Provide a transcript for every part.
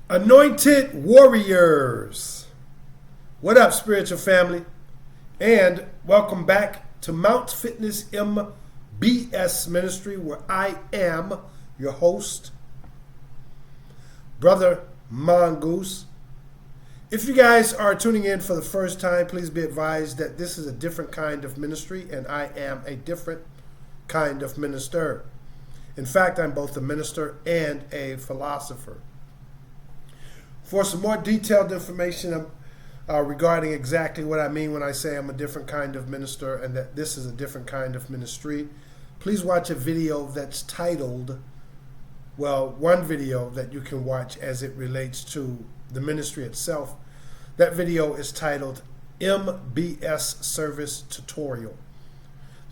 Anointed warriors. What up, spiritual family? And welcome back to Mount Fitness MBS Ministry, where I am your host, Brother Mongoose. If you guys are tuning in for the first time, please be advised that this is a different kind of ministry, and I am a different kind of minister. In fact, I'm both a minister and a philosopher. For some more detailed information regarding exactly what I mean when I say I'm a different kind of minister and that this is a different kind of ministry, please watch a video that's titled, one video that you can watch as it relates to the ministry itself. That video is titled MBS Service Tutorial.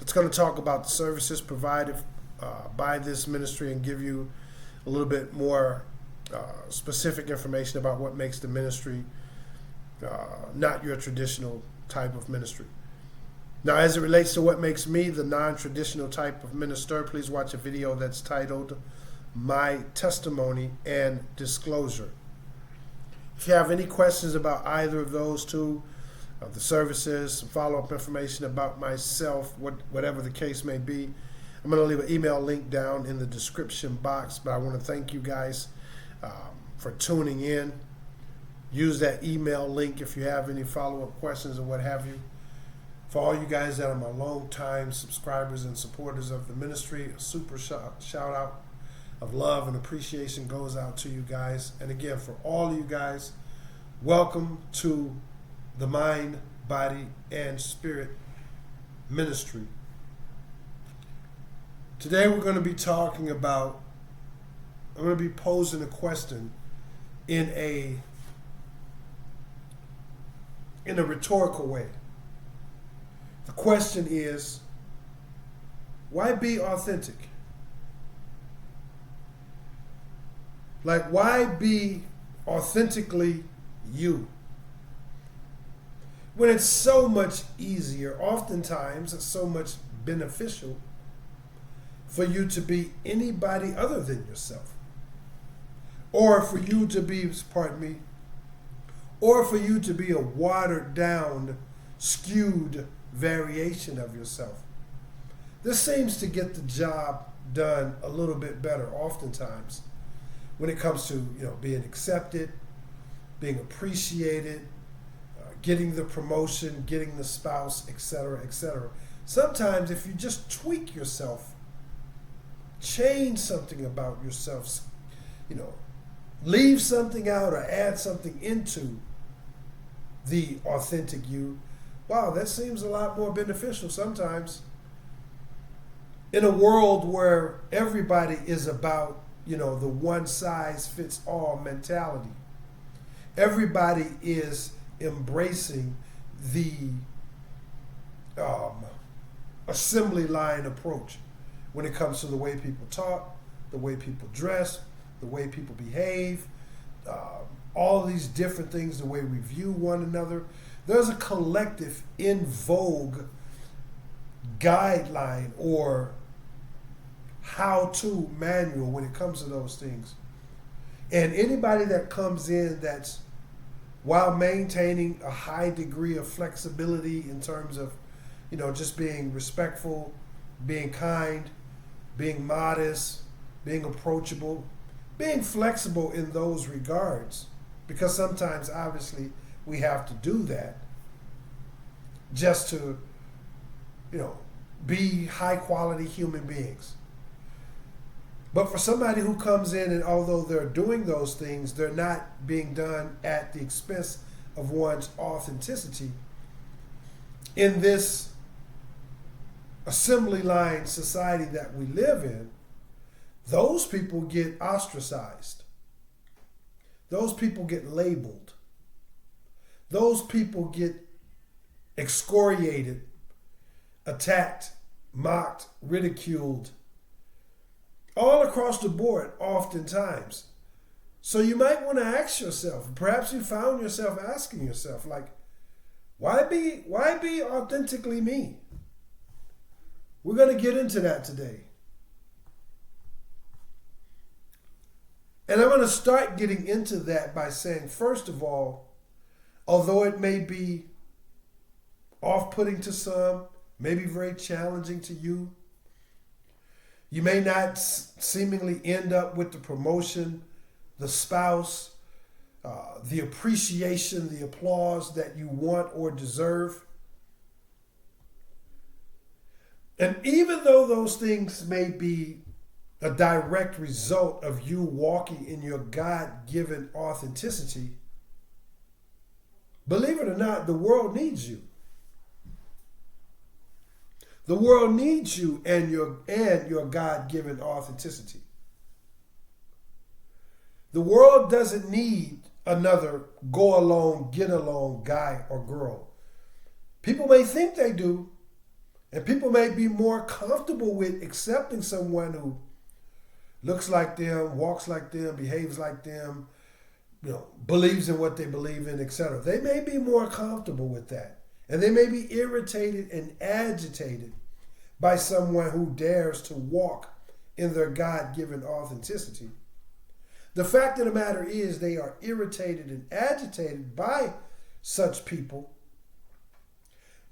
It's going to talk about the services provided by this ministry and give you a little bit more specific information about what makes the ministry not your traditional type of ministry. Now, as it relates to what makes me the non-traditional type of minister, please watch a video that's titled My Testimony and Disclosure. If you have any questions about either of those two, the services, some follow-up information about myself, whatever the case may be, I'm going to leave an email link down in the description box, but I want to thank you guys for tuning in. Use that email link if you have any follow-up questions or what have you. For all you guys that are my long-time subscribers and supporters of the ministry, a super shout-out of love and appreciation goes out to you guys. And again, for all of you guys, welcome to the Mind, Body, and Spirit Ministry. Today we're going to be talking about, I'm going to be posing a question in a rhetorical way. The question is, why be authentic? Like, why be authentically you? When it's so much easier, oftentimes it's so much beneficial for you to be anybody other than yourself. Or for you to be, or for you to be a watered down, skewed variation of yourself. This seems to get the job done a little bit better oftentimes when it comes to being accepted, being appreciated, getting the promotion, getting the spouse, etc., etc. Sometimes if you just tweak yourself, change something about yourself, leave something out or add something into the authentic you, wow, that seems a lot more beneficial sometimes. In a world where everybody is about, the one size fits all mentality. Everybody is embracing the assembly line approach when it comes to the way people talk, the way people dress, the way people behave, all of these different things, the way we view one another. There's a collective in vogue guideline or how-to manual when it comes to those things. And anybody that comes in that's, while maintaining a high degree of flexibility in terms of, just being respectful, being kind, being modest, being approachable, being flexible in those regards, because sometimes obviously we have to do that just to, be high quality human beings. But for somebody who comes in and although they're doing those things, they're not being done at the expense of one's authenticity, in this assembly line society that we live in, those people get ostracized. Those people get labeled. Those people get excoriated, attacked, mocked, ridiculed, all across the board oftentimes. So you might want to ask yourself, perhaps you found yourself asking yourself, like, why be authentically me? We're going to get into that today. And I'm going to start getting into that by saying, first of all, although it may be off-putting to some, maybe very challenging to you, you may not seemingly end up with the promotion, the spouse, the appreciation, the applause that you want or deserve. And even though those things may be a direct result of you walking in your God-given authenticity, believe it or not, the world needs you. The world needs you and your God-given authenticity. The world doesn't need another go along, get along guy or girl. People may think they do, and people may be more comfortable with accepting someone who looks like them, walks like them, behaves like them, believes in what they believe in, etc. They may be more comfortable with that. And they may be irritated and agitated by someone who dares to walk in their God-given authenticity. The fact of the matter is they are irritated and agitated by such people,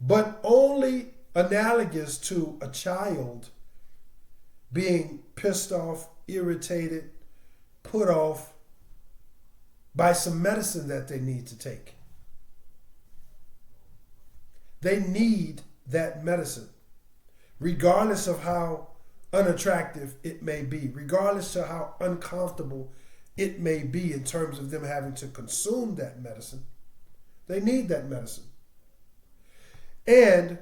but only analogous to a child being pissed off, irritated, put off by some medicine that they need to take. They need that medicine, regardless of how unattractive it may be, regardless of how uncomfortable it may be in terms of them having to consume that medicine. They need that medicine. And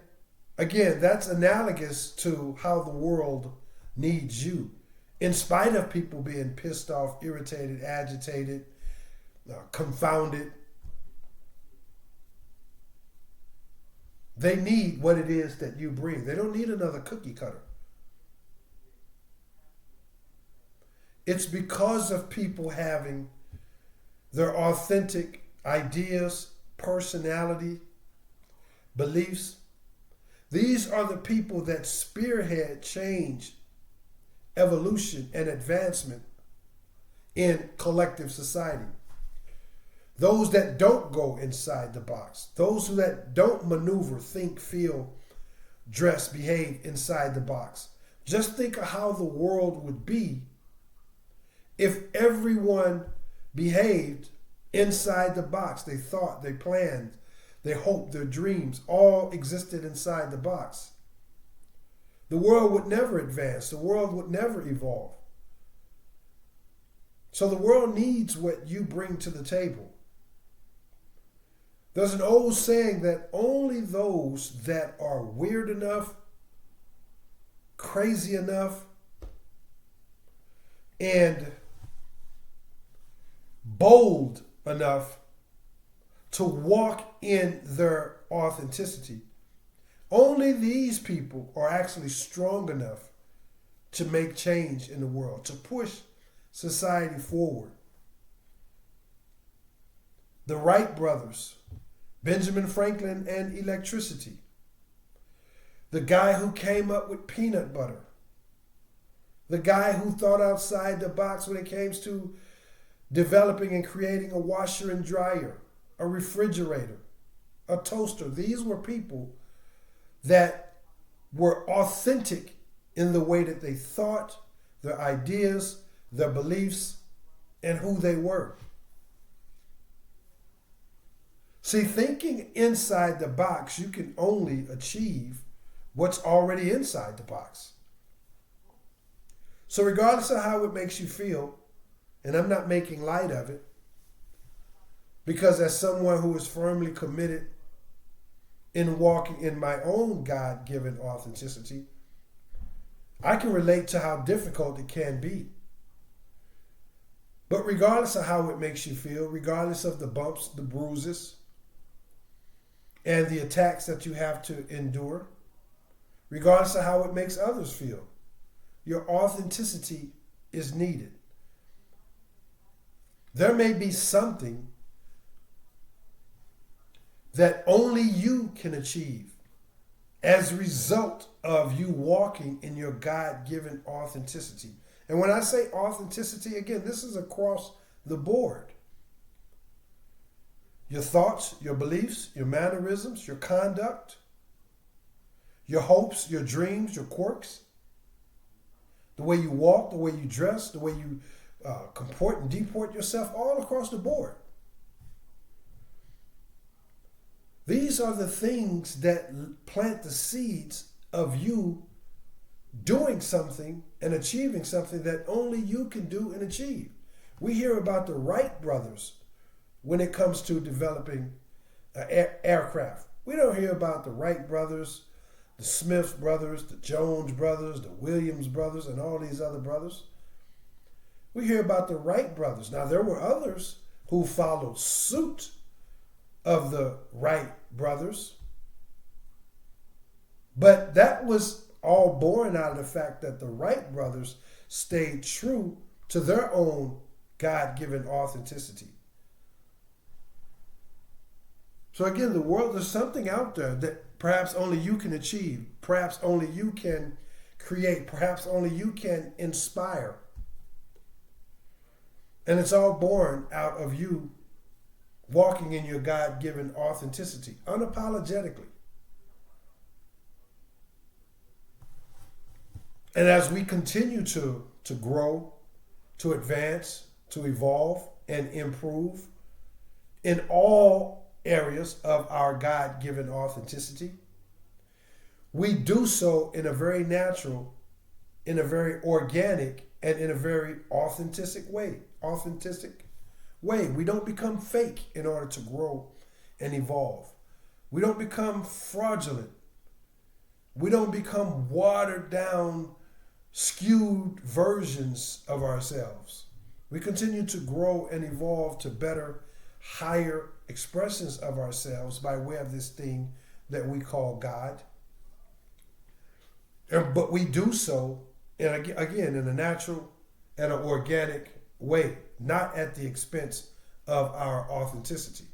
again, that's analogous to how the world needs you. In spite of people being pissed off, irritated, agitated, confounded, they need what it is that you bring. They don't need another cookie cutter. It's because of people having their authentic ideas, personality, beliefs. These are the people that spearhead change, evolution, and advancement in collective society. Those that don't go inside the box, those that don't maneuver, think, feel, dress, behave inside the box. Just think of how the world would be if everyone behaved inside the box. They thought, they planned, they hoped, their dreams all existed inside the box. The world would never advance. The world would never evolve. So the world needs what you bring to the table. There's an old saying that only those that are weird enough, crazy enough, and bold enough to walk in their authenticity, only these people are actually strong enough to make change in the world, to push society forward. The Wright brothers, Benjamin Franklin and electricity, the guy who came up with peanut butter, the guy who thought outside the box when it came to developing and creating a washer and dryer, a refrigerator, a toaster. These were people that were authentic in the way that they thought, their ideas, their beliefs, and who they were. See, thinking inside the box, you can only achieve what's already inside the box. So regardless of how it makes you feel, and I'm not making light of it, because as someone who is firmly committed in walking in my own God-given authenticity, I can relate to how difficult it can be. But regardless of how it makes you feel, regardless of the bumps, the bruises, and the attacks that you have to endure, regardless of how it makes others feel, your authenticity is needed. There may be something that only you can achieve as a result of you walking in your God-given authenticity. And when I say authenticity, again, this is across the board. Your thoughts, your beliefs, your mannerisms, your conduct, your hopes, your dreams, your quirks, the way you walk, the way you dress, the way you comport and deport yourself, all across the board. These are the things that plant the seeds of you doing something and achieving something that only you can do and achieve. We hear about the Wright brothers when it comes to developing aircraft. We don't hear about the Wright brothers, the Smith brothers, the Jones brothers, the Williams brothers, and all these other brothers. We hear about the Wright brothers. Now, there were others who followed suit of the Wright brothers, but that was all born out of the fact that the Wright brothers stayed true to their own God-given authenticity. So again, the world, there's something out there that perhaps only you can achieve, perhaps only you can create, perhaps only you can inspire. And it's all born out of you walking in your God-given authenticity, unapologetically. And as we continue to grow, to advance, to evolve, and improve in all areas of our God-given authenticity, we do so in a very natural, in a very organic, and in a very authentic way. We don't become fake in order to grow and evolve. We don't become fraudulent. We don't become watered down, skewed versions of ourselves. We continue to grow and evolve to better, higher expressions of ourselves by way of this thing that we call God. But we do so, and again, in a natural and an organic way, not at the expense of our authenticity.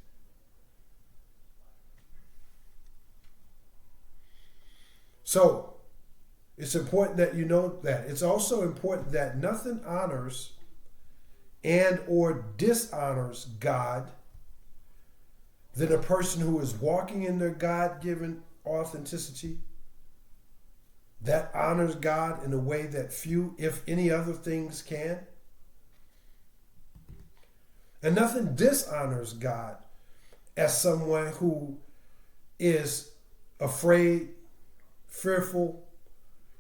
So, it's important that you know that. It's also important that nothing honors and or dishonors God than a person who is walking in their God-given authenticity that honors God in a way that few, if any other things can. And nothing dishonors God as someone who is afraid, fearful,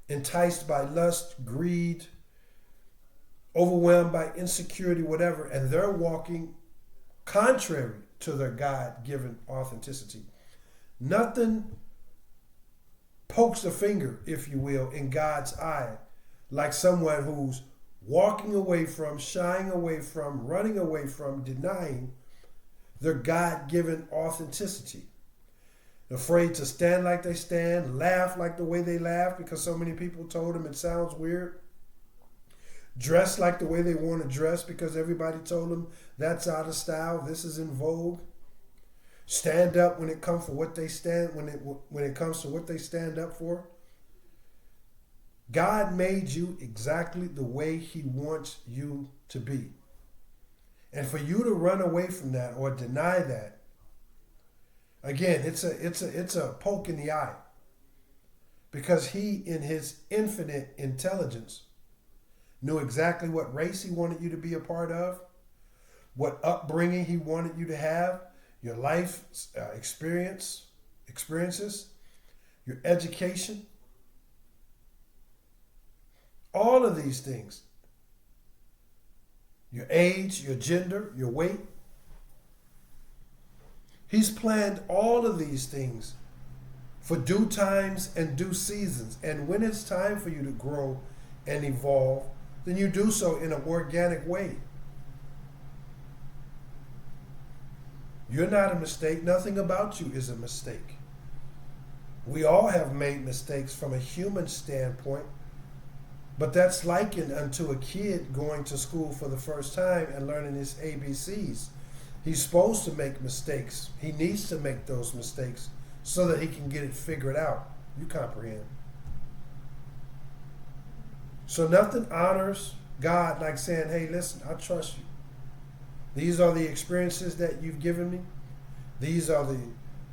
enticed by lust, greed, overwhelmed by insecurity, whatever, and they're walking contrary to their God-given authenticity. Nothing pokes a finger, if you will, in God's eye like someone who's walking away from, shying away from, running away from, denying their God-given authenticity. Afraid to stand like they stand, laugh like the way they laugh because so many people told them it sounds weird. Dress like the way they want to dress because everybody told them that's out of style, this is in vogue. Stand up when it comes for what they stand when it comes to what they stand up for. God made you exactly the way he wants you to be. And for you to run away from that or deny that, again, it's a poke in the eye. Because he, in his infinite intelligence, knew exactly what race he wanted you to be a part of, what upbringing he wanted you to have, your life experiences, your education, all of these things, your age, your gender, your weight. He's planned all of these things for due times and due seasons. And when it's time for you to grow and evolve, then you do so in an organic way. You're not a mistake. Nothing about you is a mistake. We all have made mistakes from a human standpoint, but that's likened unto a kid going to school for the first time and learning his ABCs. He's supposed to make mistakes. He needs to make those mistakes so that he can get it figured out. You comprehend? So nothing honors God like saying, hey, listen, I trust you. These are the experiences that you've given me. These are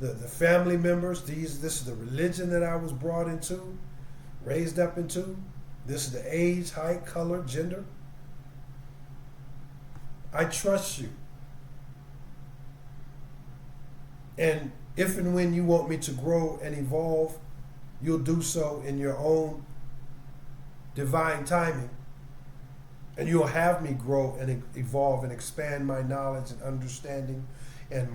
the family members. This is the religion that I was brought into, raised up into. This is the age, height, color, gender. I trust you. And if and when you want me to grow and evolve, you'll do so in your own divine timing. And you'll have me grow and evolve and expand my knowledge and understanding and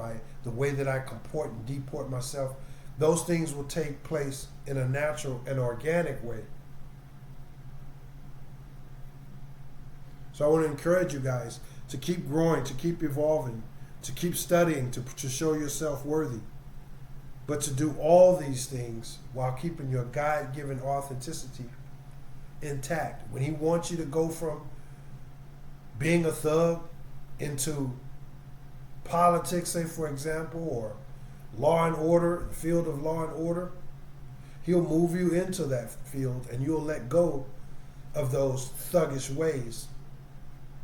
the way that I comport and deport myself. Those things will take place in a natural and organic way. So I want to encourage you guys to keep growing, to keep evolving, to keep studying, to show yourself worthy. But to do all these things while keeping your God-given authenticity intact. When he wants you to go from being a thug into politics, say for example, or law and order, the field of law and order, he'll move you into that field and you'll let go of those thuggish ways.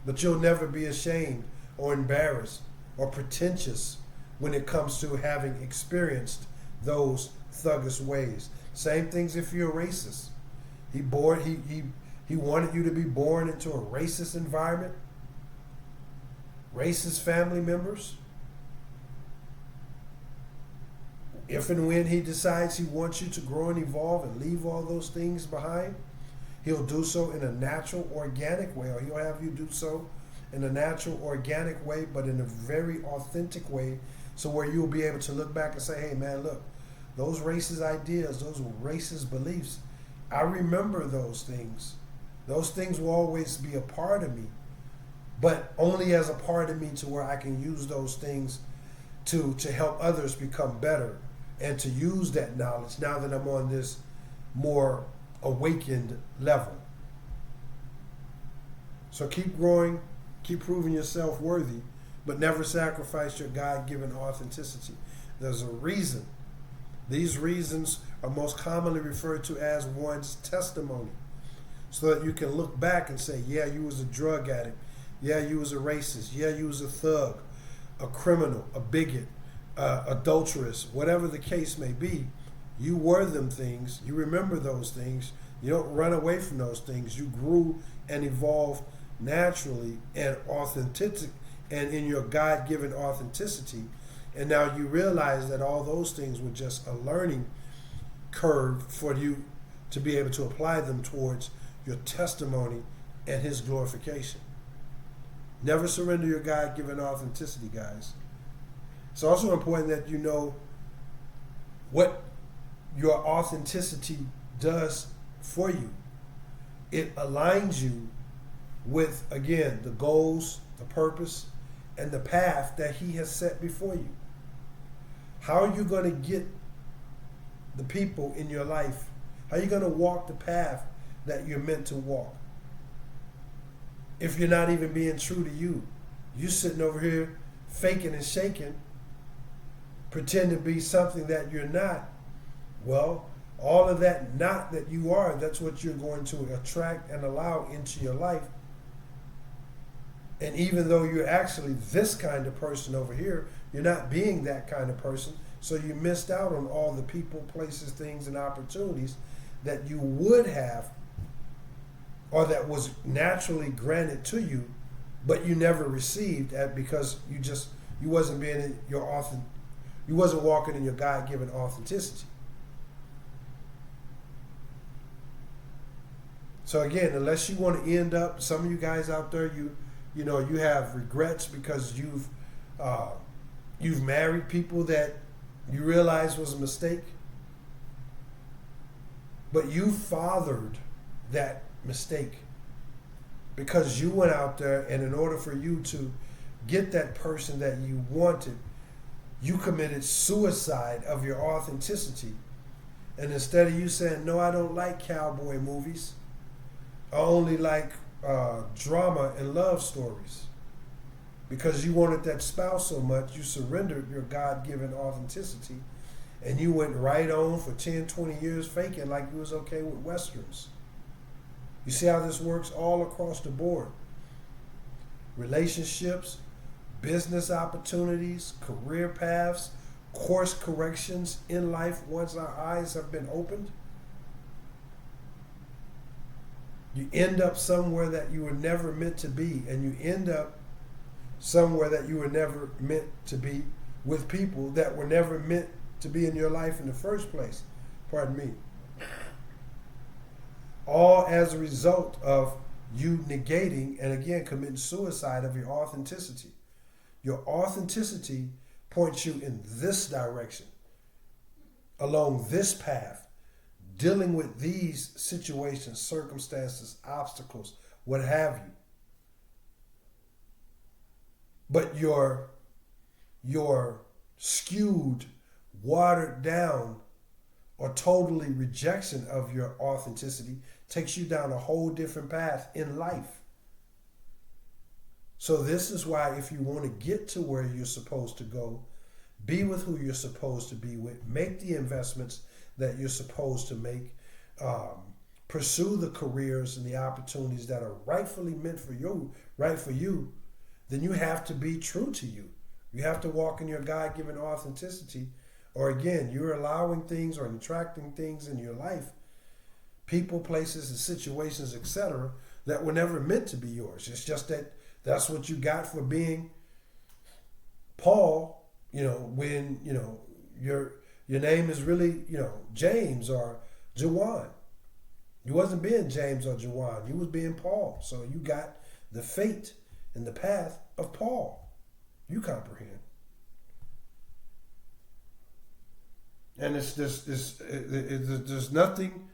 But you'll never be ashamed or embarrassed or pretentious when it comes to having experienced those thuggish ways. Same things if you're a racist. He wanted you to be born into a racist environment, racist family members. If and when he decides he wants you to grow and evolve and leave all those things behind, he'll do so in a natural, organic way, or he'll have you do so in a natural, organic way, but in a very authentic way, so where you'll be able to look back and say, hey man, look, those racist ideas, those racist beliefs, I remember those things. Those things will always be a part of me, but only as a part of me to where I can use those things to help others become better and to use that knowledge now that I'm on this more awakened level. So keep growing, keep proving yourself worthy, but never sacrifice your God-given authenticity. There's a reason. These reasons are most commonly referred to as one's testimony, so that you can look back and say, yeah, you was a drug addict. Yeah, you was a racist. Yeah, you was a thug, a criminal, a bigot, adulteress, whatever the case may be. You were them things. You remember those things. You don't run away from those things. You grew and evolved naturally and authentic and in your God-given authenticity. And now you realize that all those things were just a learning curve for you to be able to apply them towards your testimony and his glorification. Never surrender your God-given authenticity, guys. It's also important that you know what your authenticity does for you. It aligns you with, again, the goals, the purpose, and the path that he has set before you. How are you going to get the people in your life? How are you going to walk the path that you're meant to walk? If you're not even being true to you, you're sitting over here faking and shaking, pretend to be something that you're not. Well, all of that not that you are, that's what you're going to attract and allow into your life. And even though you're actually this kind of person over here, you're not being that kind of person. So you missed out on all the people, places, things, and opportunities that you would have, or that was naturally granted to you, but you never received because you wasn't being you wasn't walking in your God-given authenticity. So again, unless you want to end up, some of you guys out there, you have regrets because you've married people that you realize was a mistake, but you fathered that mistake because you went out there, and in order for you to get that person that you wanted, you committed suicide of your authenticity. And instead of you saying, no, I don't like cowboy movies, I only like drama and love stories, because you wanted that spouse so much, you surrendered your God-given authenticity, and you went right on for 10, 20 years faking like you was okay with Westerns. You see how this works all across the board. Relationships, business opportunities, career paths, course corrections in life once our eyes have been opened. You end up somewhere that you were never meant to be, and you end up somewhere that you were never meant to be with people that were never meant to be in your life in the first place. Pardon me. All as a result of you negating and again committing suicide of your authenticity. Your authenticity points you in this direction, along this path, dealing with these situations, circumstances, obstacles, what have you. But your skewed, watered down, or totally rejection of your authenticity takes you down a whole different path in life. So this is why if you want to get to where you're supposed to go, be with who you're supposed to be with, make the investments that you're supposed to make, pursue the careers and the opportunities that are rightfully meant for you, right for you, then you have to be true to you. You have to walk in your God-given authenticity, or again, you're allowing things or attracting things in your life, people, places, and situations, etc., that were never meant to be yours. It's just that that's what you got for being Paul, when, your name is really, James or Jawan. You wasn't being James or Jawan. You was being Paul. So you got the fate and the path of Paul. You comprehend. And there's nothing.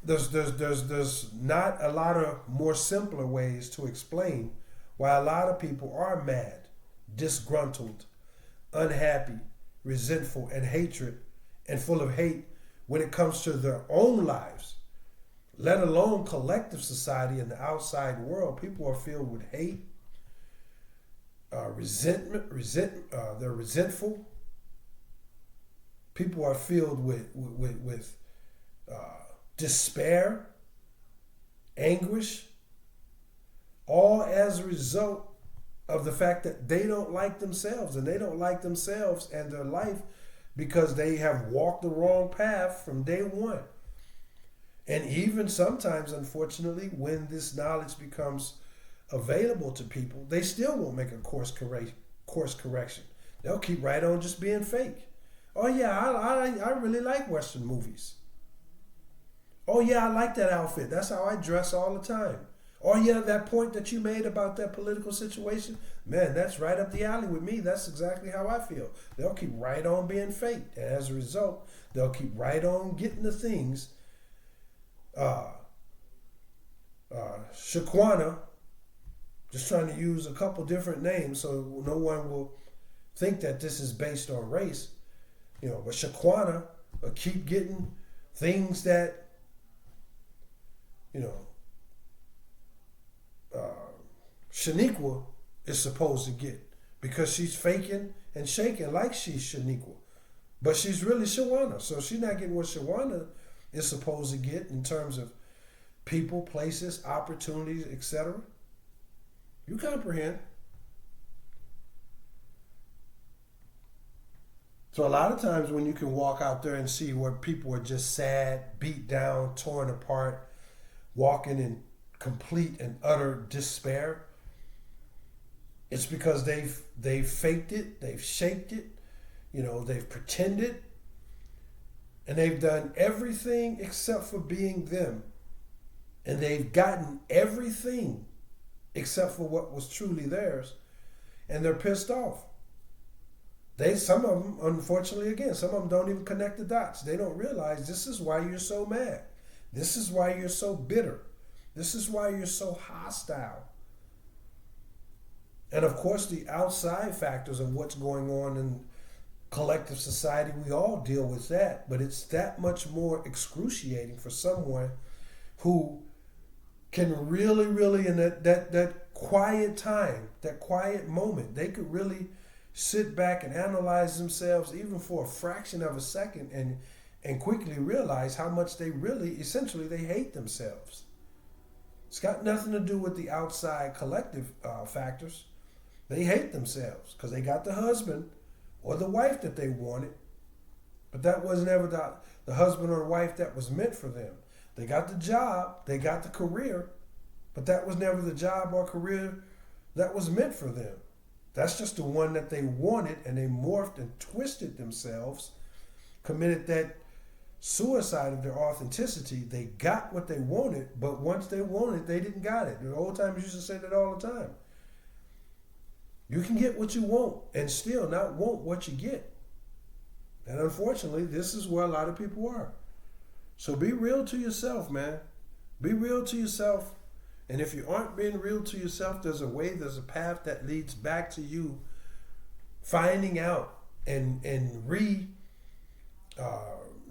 There's not a lot of more simpler ways to explain why a lot of people are mad, disgruntled, unhappy, resentful, and hatred, and full of hate when it comes to their own lives, let alone collective society and the outside world. People are filled with hate, they're resentful. People are filled with despair, anguish, all as a result of the fact that they don't like themselves, and they don't like themselves and their life because they have walked the wrong path from day one. And even sometimes, unfortunately, when this knowledge becomes available to people, they still won't make a course correction. They'll keep right on just being fake. Oh yeah, I really like Western movies. Oh yeah, I like that outfit. That's how I dress all the time. Oh yeah, that point that you made about that political situation, man, that's right up the alley with me. That's exactly how I feel. They'll keep right on being fake. And as a result, they'll keep right on getting the things. Shaquana, just trying to use a couple different names so no one will think that this is based on race. But Shaquana will keep getting things that, Shaniqua is supposed to get because she's faking and shaking like she's Shaniqua. But she's really Shawana. So she's not getting what Shawana is supposed to get in terms of people, places, opportunities, etc. You comprehend. So a lot of times when you can walk out there and see where people are just sad, beat down, torn apart, walking in complete and utter despair, it's because they've faked it, they've shaped it, they've pretended, and they've done everything except for being them. And they've gotten everything except for what was truly theirs, and they're pissed off. Some of them, unfortunately, again, some of them don't even connect the dots. They don't realize this is why you're so mad. This is why you're so bitter. This is why you're so hostile. And of course, the outside factors of what's going on in collective society, we all deal with that. But it's that much more excruciating for someone who can really, really, in that quiet time, that quiet moment, they could really sit back and analyze themselves even for a fraction of a second and quickly realize how much they really, essentially, they hate themselves. It's got nothing to do with the outside collective factors. They hate themselves because they got the husband or the wife that they wanted, but that was never the husband or the wife that was meant for them. They got the job, they got the career, but that was never the job or career that was meant for them. That's just the one that they wanted, and they morphed and twisted themselves, committed that suicide of their authenticity. They got what they wanted, but once they wanted, they didn't got it. The old timers used to say that all the time. You can get what you want and still not want what you get. And unfortunately, this is where a lot of people are. So be real to yourself, man. Be real to yourself. And if you aren't being real to yourself, there's a way, there's a path that leads back to you finding out and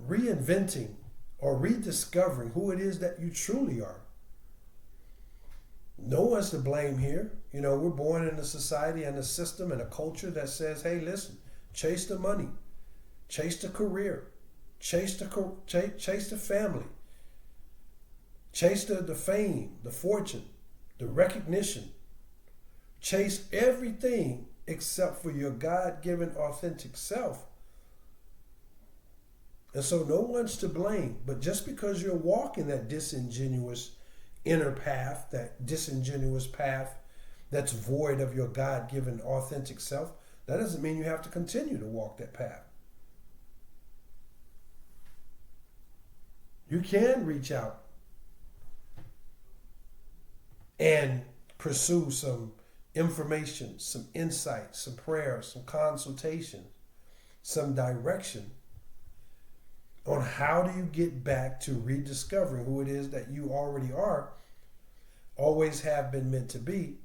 reinventing or rediscovering who it is that you truly are. No one's to blame here. You know, we're born in a society and a system and a culture that says, hey, listen, chase the money, chase the career, chase the family, chase the fame, the fortune, the recognition. Chase everything except for your God-given authentic self. And so no one's to blame. But just because you're walking that disingenuous inner path, that disingenuous path that's void of your God-given authentic self, that doesn't mean you have to continue to walk that path. You can reach out and pursue some information, some insight, some prayer, some consultation, some direction on how do you get back to rediscovering who it is that you already are, always have been meant to be,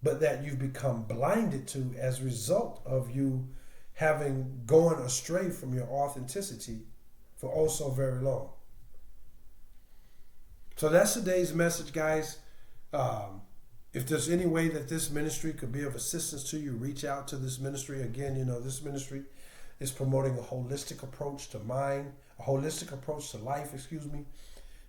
but that you've become blinded to as a result of you having gone astray from your authenticity for oh so very long. So that's today's message, guys. If there's any way that this ministry could be of assistance to you, reach out to this ministry. Again, you know, this ministry is promoting a holistic approach to mind, a holistic approach to life,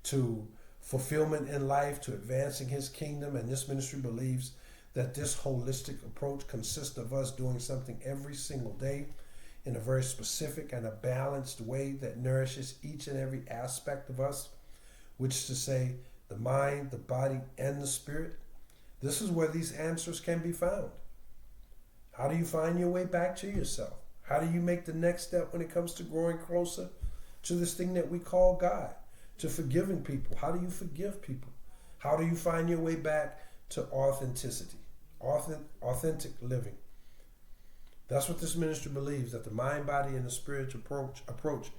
to fulfillment in life, to advancing his kingdom. And this ministry believes that this holistic approach consists of us doing something every single day in a very specific and a balanced way that nourishes each and every aspect of us, which is to say the mind, the body, and the spirit. This is where these answers can be found. How do you find your way back to yourself? How do you make the next step when it comes to growing closer to this thing that we call God, to forgiving people? How do you forgive people? How do you find your way back to authenticity, authentic living? That's what this ministry believes, that the mind, body, and the spiritual approach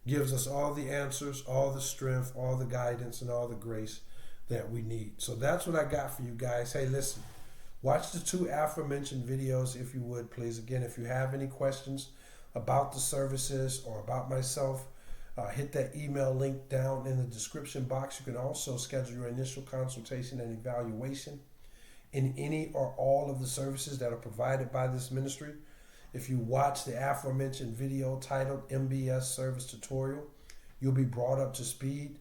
gives us all the answers, all the strength, all the guidance, and all the grace that we need. So that's what I got for you guys. Hey, listen. Watch the two aforementioned videos if you would, please. Again, if you have any questions about the services or about myself, hit that email link down in the description box. You can also schedule your initial consultation and evaluation in any or all of the services that are provided by this ministry. If you watch the aforementioned video titled MBS Service Tutorial, you'll be brought up to speed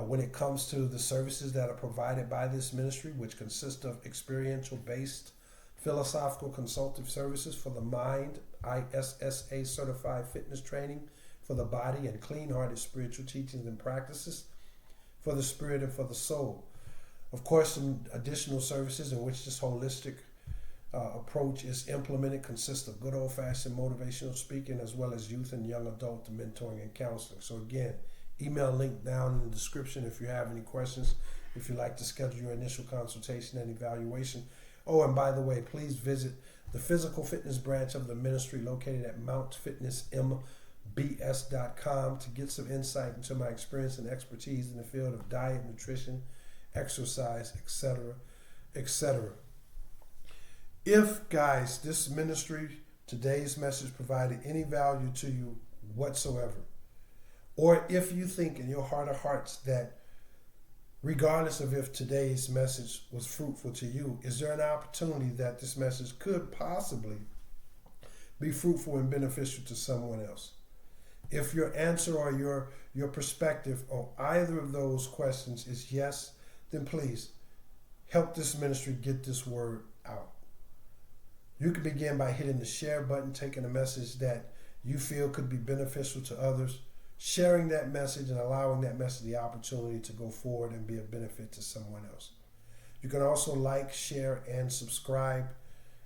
when it comes to the services that are provided by this ministry, which consist of experiential-based philosophical consultative services for the mind, ISSA certified fitness training for the body, and clean-hearted spiritual teachings and practices for the spirit and for the soul. Of course, some additional services in which this holistic approach is implemented consist of good old-fashioned motivational speaking, as well as youth and young adult mentoring and counseling. So again, email link down in the description if you have any questions, if you'd like to schedule your initial consultation and evaluation. Oh, and by the way, please visit the physical fitness branch of the ministry located at mountfitnessmbs.com to get some insight into my experience and expertise in the field of diet, nutrition, exercise, etc., etc. If, guys, this ministry, today's message, provided any value to you whatsoever, or if you think in your heart of hearts that regardless of if today's message was fruitful to you, is there an opportunity that this message could possibly be fruitful and beneficial to someone else? If your answer or your perspective on either of those questions is yes, then please help this ministry get this word out. You can begin by hitting the share button, taking a message that you feel could be beneficial to others, sharing that message and allowing that message the opportunity to go forward and be a benefit to someone else. You can also like, share, and subscribe,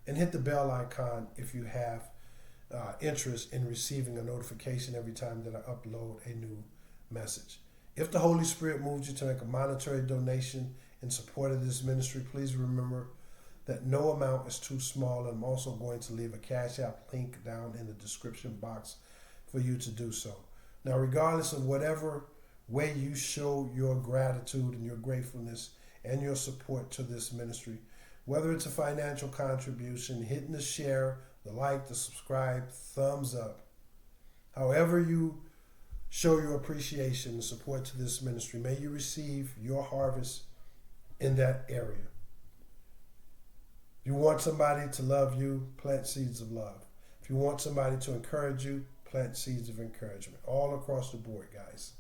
and hit the bell icon if you have interest in receiving a notification every time that I upload a new message. If the Holy Spirit moves you to make a monetary donation in support of this ministry, please remember that no amount is too small, and I'm also going to leave a Cash App link down in the description box for you to do so. Now, regardless of whatever way you show your gratitude and your gratefulness and your support to this ministry, whether it's a financial contribution, hitting the share, the like, the subscribe, thumbs up, however you show your appreciation and support to this ministry, may you receive your harvest in that area. If you want somebody to love you, plant seeds of love. If you want somebody to encourage you, plant seeds of encouragement. All across the board, guys.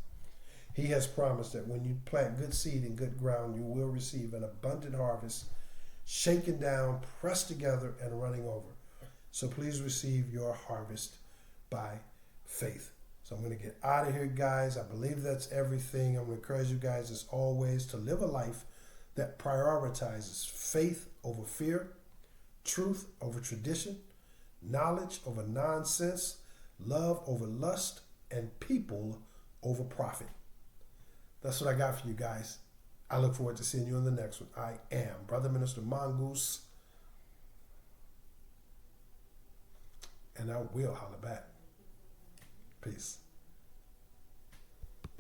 He has promised that when you plant good seed in good ground, you will receive an abundant harvest, shaken down, pressed together, and running over. So please receive your harvest by faith. So I'm going to get out of here, guys. I believe that's everything. I'm going to encourage you guys, as always, to live a life that prioritizes faith over fear, truth over tradition, knowledge over nonsense, love over lust, and people over profit. That's what I got for you guys. I look forward to seeing you in the next one. I am Brother Minister Mongoose, and I will holler back. Peace.